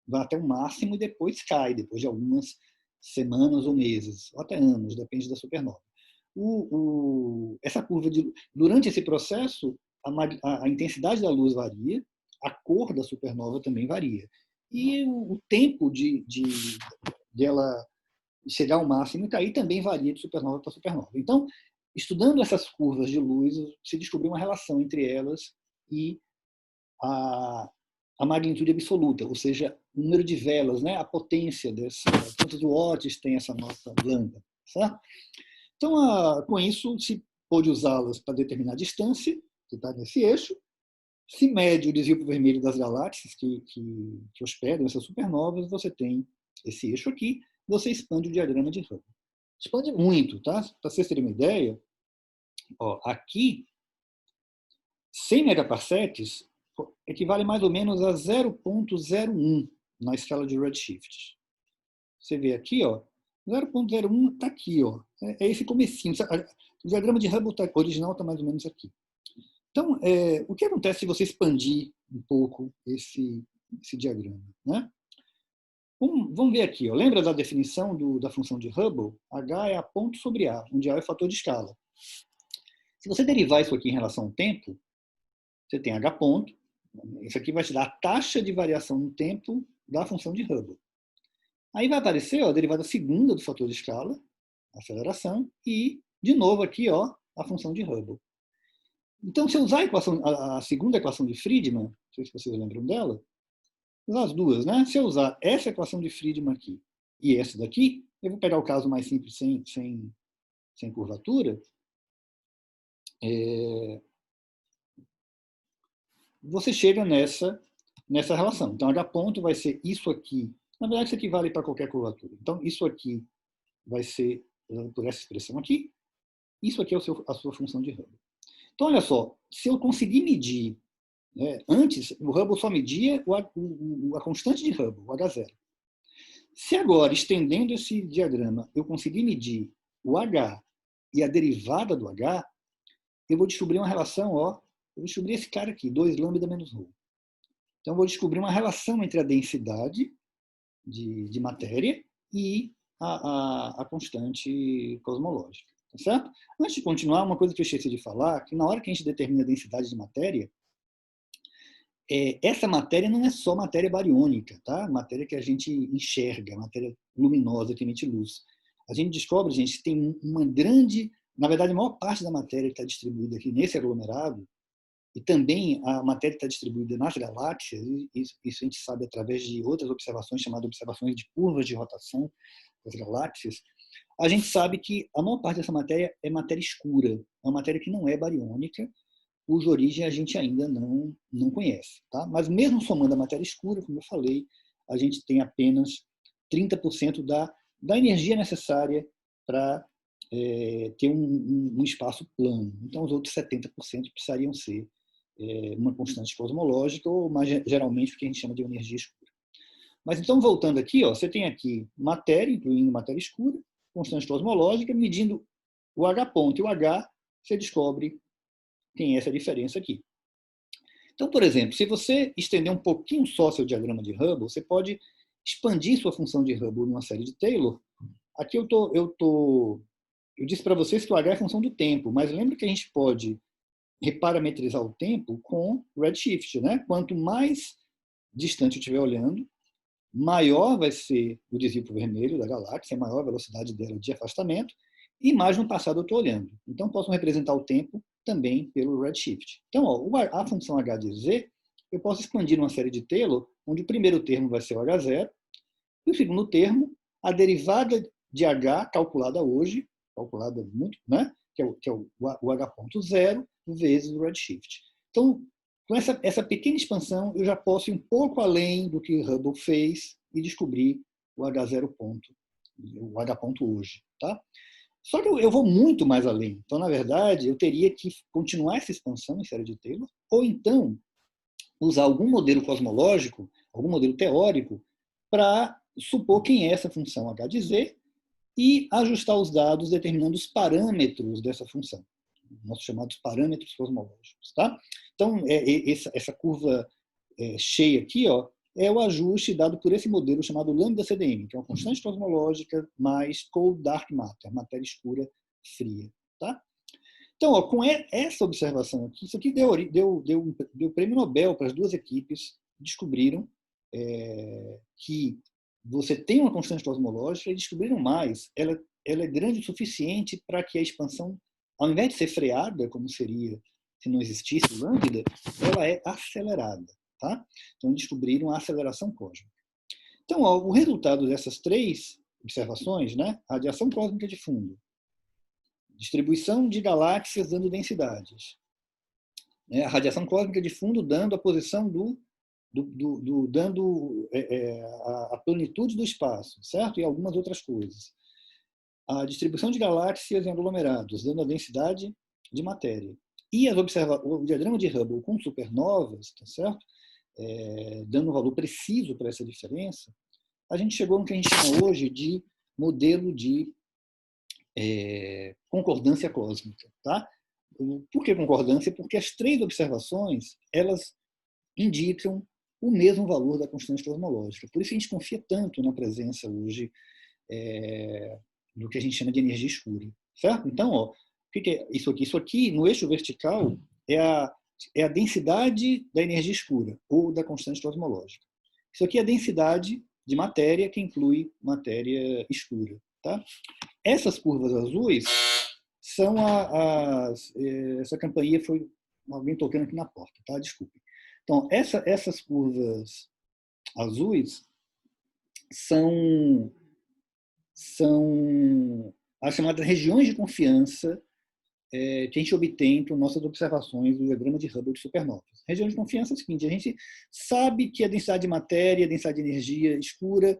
vai até o máximo e depois cai, depois de algumas semanas ou meses, ou até anos, depende da supernova. Essa curva durante esse processo, a intensidade da luz varia, a cor da supernova também varia. E o tempo dela chegar ao máximo e cair também varia de supernova para supernova. Então, estudando essas curvas de luz, se descobriu uma relação entre elas e a magnitude absoluta, ou seja, o número de velas, né, a potência quantos watts tem essa nossa lâmpada. Certo? Então, com isso, se pôde usá-las para determinar a distância, que está nesse eixo, se mede o desvio para o vermelho das galáxias que hospedam essas supernovas, você tem esse eixo aqui, você expande o diagrama de Hubble. Expande muito, tá? Para vocês terem uma ideia, ó, aqui, 100 megaparsecs equivale mais ou menos a 0,01 na escala de redshift. Você vê aqui, ó, 0,01 está aqui, ó, é esse comecinho. O diagrama de Hubble original está mais ou menos aqui. Então, o que acontece se você expandir um pouco esse diagrama? Né? Vamos ver aqui. Ó. Lembra da definição da função de Hubble? H é a ponto sobre A, onde A é o fator de escala. Se você derivar isso aqui em relação ao tempo, você tem H ponto. Isso aqui vai te dar a taxa de variação no tempo da função de Hubble. Aí vai aparecer, ó, a derivada segunda do fator de escala, a aceleração, e, de novo aqui, ó, a função de Hubble. Então, se eu usar a segunda equação de Friedman, não sei se vocês lembram dela, usar as duas, né? Se eu usar essa equação de Friedman aqui e essa daqui, eu vou pegar o caso mais simples sem curvatura, você chega nessa relação. Então, H ponto vai ser isso aqui. Na verdade, isso aqui vale para qualquer curvatura. Então, isso aqui vai ser por essa expressão aqui. Isso aqui é a sua função de Hubble. Então, olha só, se eu conseguir medir, antes, o Hubble só media a constante de Hubble, o H0. Se agora, estendendo esse diagrama, eu conseguir medir o H e a derivada do H, eu vou descobrir uma relação, eu vou descobrir esse cara aqui, 2 lambda menos ρ. Então, eu vou descobrir uma relação entre a densidade de matéria e a constante cosmológica. Tá certo? Antes de continuar, uma coisa que eu esqueci de falar, que na hora que a gente determina a densidade de matéria, essa matéria não é só matéria bariônica, tá? Matéria que a gente enxerga, matéria luminosa que emite luz. A gente descobre, gente, que tem uma grande, na verdade, a maior parte da matéria que está distribuída aqui nesse aglomerado, e também a matéria que está distribuída nas galáxias, isso a gente sabe através de outras observações, chamadas observações de curvas de rotação das galáxias, a gente sabe que a maior parte dessa matéria é matéria escura, é uma matéria que não é bariônica, cuja origem a gente ainda não conhece. Tá? Mas mesmo somando a matéria escura, como eu falei, a gente tem apenas 30% da energia necessária para ter um espaço plano. Então, os outros 70% precisariam ser uma constante cosmológica, ou mais geralmente o que a gente chama de energia escura. Mas então, voltando aqui, você tem aqui matéria, incluindo matéria escura, constante cosmológica, medindo o H ponto e o H, você descobre tem essa diferença aqui. Então, por exemplo, se você estender um pouquinho só seu diagrama de Hubble, você pode expandir sua função de Hubble numa série de Taylor. Aqui eu disse para vocês que o H é função do tempo, mas lembra que a gente pode reparametrizar o tempo com redshift, né? Quanto mais distante eu estiver olhando, maior vai ser o desvio para o vermelho da galáxia, maior a velocidade dela de afastamento, e mais no passado eu estou olhando. Então, posso representar o tempo também pelo redshift. Então, a função h de z, eu posso expandir numa série de Taylor, onde o primeiro termo vai ser o h0, e o segundo termo, a derivada de h calculada hoje, calculada muito, né? que é o h.0 vezes o redshift. Então, com essa pequena expansão, eu já posso ir um pouco além do que Hubble fez e descobrir o H0 ponto, o H ponto hoje. Tá? Só que eu vou muito mais além. Então, na verdade, eu teria que continuar essa expansão em série de Taylor, ou então usar algum modelo cosmológico, algum modelo teórico, para supor quem é essa função H de Z e ajustar os dados determinando os parâmetros dessa função, nossos chamados parâmetros cosmológicos. Tá? Então, essa curva cheia aqui é o ajuste dado por esse modelo chamado lambda CDM, que é uma constante cosmológica mais cold dark matter, matéria escura fria. Tá? Então, com essa observação aqui, isso aqui deu prêmio Nobel para as duas equipes, descobriram que você tem uma constante cosmológica e descobriram mais, ela é grande o suficiente para que a expansão, ao invés de ser freada, como seria se não existisse o lambda, ela é acelerada. Tá? Então, descobriram a aceleração cósmica. Então, o resultado dessas três observações, né? Radiação cósmica de fundo, distribuição de galáxias dando densidades, a radiação cósmica de fundo dando a posição dando a plenitude do espaço, certo? E algumas outras coisas. A distribuição de galáxias em aglomerados, dando a densidade de matéria. E o diagrama de Hubble com supernovas, tá certo? Dando um valor preciso para essa diferença, a gente chegou no que a gente chama hoje de modelo de concordância cósmica. Tá? Por que concordância? Porque as três observações elas indicam o mesmo valor da constante cosmológica. Por isso a gente confia tanto na presença hoje do que a gente chama de energia escura. Certo? Então, o que é isso aqui? Isso aqui, no eixo vertical, é a densidade da energia escura, ou da constante cosmológica. Isso aqui é a densidade de matéria, que inclui matéria escura. Tá? Essas curvas azuis são essa campainha foi alguém tocando aqui na porta, tá? Desculpe. Então, essas curvas azuis são as chamadas regiões de confiança que a gente obtém com nossas observações do diagrama de Hubble de supernovas. Região de confiança é o seguinte: a gente sabe que a densidade de matéria, a densidade de energia escura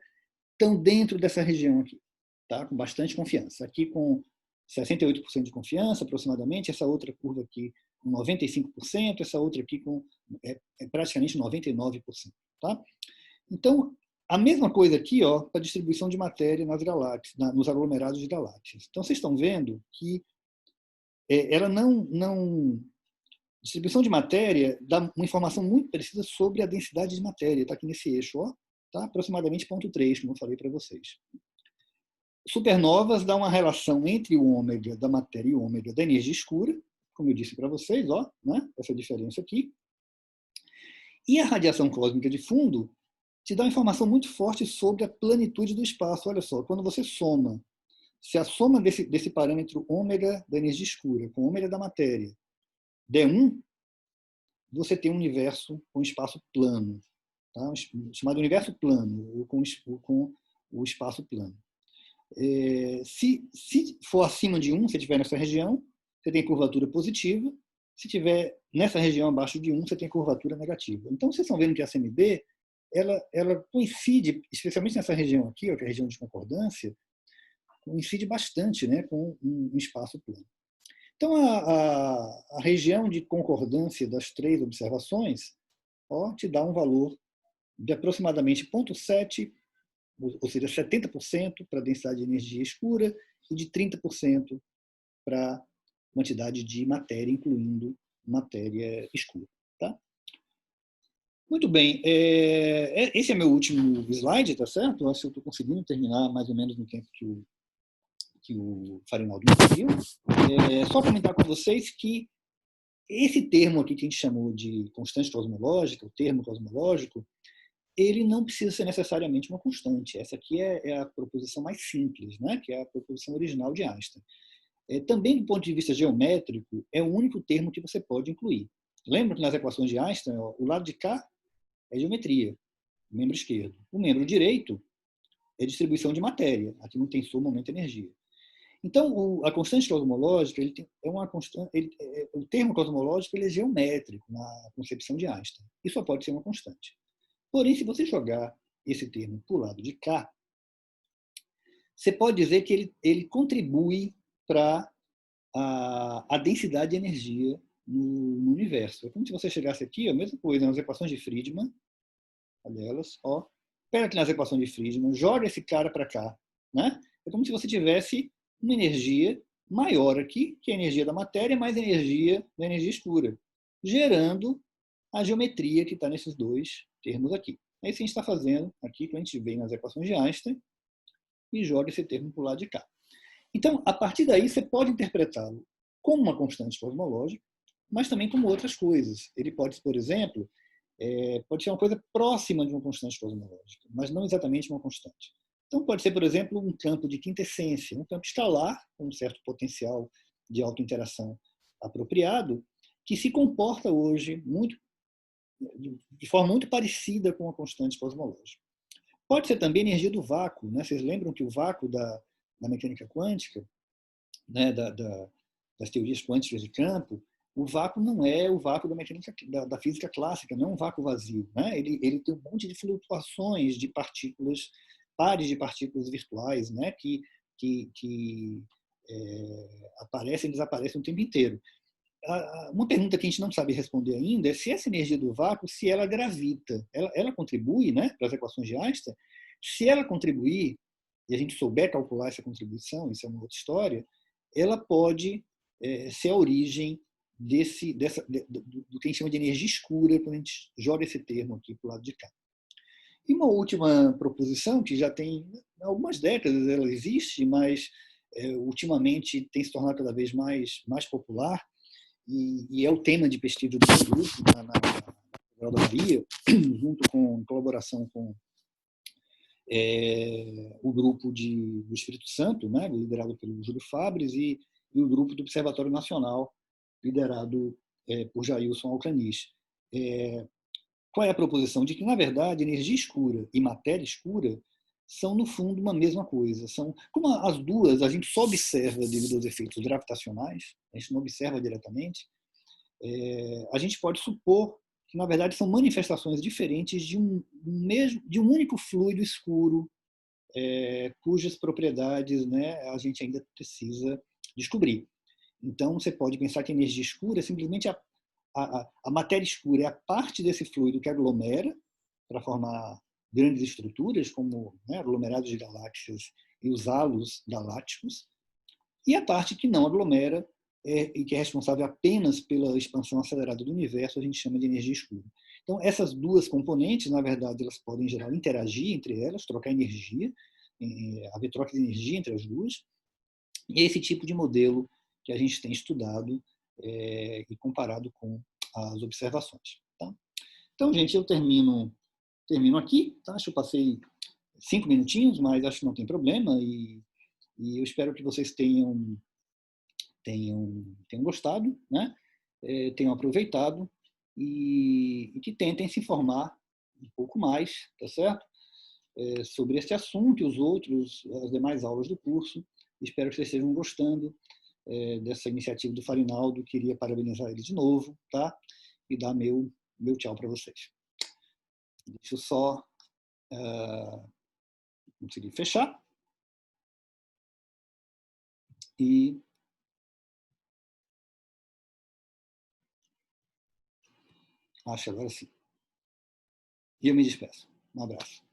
estão dentro dessa região aqui, tá? Com bastante confiança. Aqui com 68% de confiança, aproximadamente, essa outra curva aqui com 95%, essa outra aqui com praticamente 99%. Tá? Então, a mesma coisa aqui para a distribuição de matéria nas galáxias, nos aglomerados de galáxias. Então, vocês estão vendo que ela não... Distribuição de matéria dá uma informação muito precisa sobre a densidade de matéria. Está aqui nesse eixo, tá? Aproximadamente 0,3, como eu falei para vocês. Supernovas dá uma relação entre o ômega da matéria e o ômega da energia escura, como eu disse para vocês, né? Essa diferença aqui. E a radiação cósmica de fundo te dá uma informação muito forte sobre a planitude do espaço. Olha só, quando você soma, se a soma desse parâmetro ômega da energia escura com ômega da matéria der 1, você tem um universo com espaço plano, tá? Chamado universo plano, ou com o espaço plano. Se for acima de 1, se estiver nessa região, você tem curvatura positiva. Se estiver nessa região abaixo de 1, você tem curvatura negativa. Então, vocês estão vendo que a CMB ela coincide, especialmente nessa região aqui, que é a região de concordância, coincide bastante, né, com um espaço plano. Então, a região de concordância das três observações te dá um valor de aproximadamente 0,7, ou seja, 70% para a densidade de energia escura e de 30% para a quantidade de matéria, incluindo matéria escura. Tá? Muito bem. Esse é meu último slide, tá certo? Eu acho que eu estou conseguindo terminar mais ou menos no tempo que o Farinaldo me pediu. Só comentar com vocês que esse termo aqui que a gente chamou de constante cosmológica, o termo cosmológico, ele não precisa ser necessariamente uma constante. Essa aqui é a proposição mais simples, né? Que é a proposição original de Einstein. Também, do ponto de vista geométrico, é o único termo que você pode incluir. Lembra que nas equações de Einstein, o lado de cá é geometria, o membro esquerdo. O membro direito é distribuição de matéria. Aqui não tem som, momento e energia. Então, a constante cosmológica o termo cosmológico ele é geométrico na concepção de Einstein. Isso só pode ser uma constante. Porém, se você jogar esse termo para o lado de cá, você pode dizer que ele contribui para a densidade de energia no universo. É como se você chegasse aqui, a mesma coisa, nas equações de Friedman, olha elas, pega aqui nas equações de Friedman, joga esse cara para cá, né? É como se você tivesse uma energia maior aqui, que é a energia da matéria, mais a energia da energia escura, gerando a geometria que está nesses dois termos aqui. É isso que a gente está fazendo aqui, quando a gente vem nas equações de Einstein e joga esse termo para o lado de cá. Então, a partir daí, você pode interpretá-lo como uma constante cosmológica, mas também como outras coisas. Ele pode, por exemplo, pode ser uma coisa próxima de uma constante cosmológica, mas não exatamente uma constante. Então, pode ser, por exemplo, um campo de quintessência, um campo escalar, com um certo potencial de autointeração apropriado, que se comporta hoje de forma muito parecida com a constante cosmológica. Pode ser também energia do vácuo. Né? Vocês lembram que o vácuo da mecânica quântica, né, das teorias quânticas de campo, o vácuo não é o vácuo da mecânica da física clássica, não é um vácuo vazio. Né? Ele tem um monte de flutuações de partículas, pares de partículas virtuais, né, que aparecem e desaparecem o tempo inteiro. Uma pergunta que a gente não sabe responder ainda é se essa energia do vácuo, se ela gravita, ela contribui, né, para as equações de Einstein. Se ela contribuir, e a gente souber calcular essa contribuição, isso é uma outra história, ela pode ser a origem do que a gente chama de energia escura, quando a gente joga esse termo aqui para o lado de cá. E uma última proposição, que já tem algumas décadas ela existe, mas ultimamente tem se tornado cada vez mais popular, e é o tema de pesquisa do meu grupo na graduadoria, junto com colaboração com o grupo do Espírito Santo, né, liderado pelo Júlio Fabres, e e o grupo do Observatório Nacional, liderado por Jailson Alcanis. Qual é a proposição? De que, na verdade, energia escura e matéria escura são, no fundo, uma mesma coisa. São, como as duas a gente só observa devido aos efeitos gravitacionais, a gente não observa diretamente, a gente pode supor que, na verdade, são manifestações diferentes de um único fluido escuro, cujas propriedades, né, a gente ainda precisa descobrir. Então, você pode pensar que a energia escura é simplesmente a matéria escura é a parte desse fluido que aglomera para formar grandes estruturas, como, né, aglomerados de galáxias e os halos galácticos, e a parte que não aglomera e que é responsável apenas pela expansão acelerada do universo, a gente chama de energia escura. Então, essas duas componentes, na verdade, elas podem, em geral, interagir entre elas, trocar energia, haver troca de energia entre as duas, e é esse tipo de modelo que a gente tem estudado e comparado com as observações. Tá? Então, gente, eu termino aqui. Tá? Acho que eu passei 5 minutinhos, mas acho que não tem problema. E eu espero que vocês tenham gostado, né? Tenham aproveitado e que tentem se informar um pouco mais, tá certo? Sobre esse assunto e as demais aulas do curso. Espero que vocês estejam gostando dessa iniciativa do Farinaldo. Queria parabenizar ele de novo, tá? E dar meu tchau para vocês. Deixa eu só conseguir fechar. E acho agora sim. E eu me despeço. Um abraço.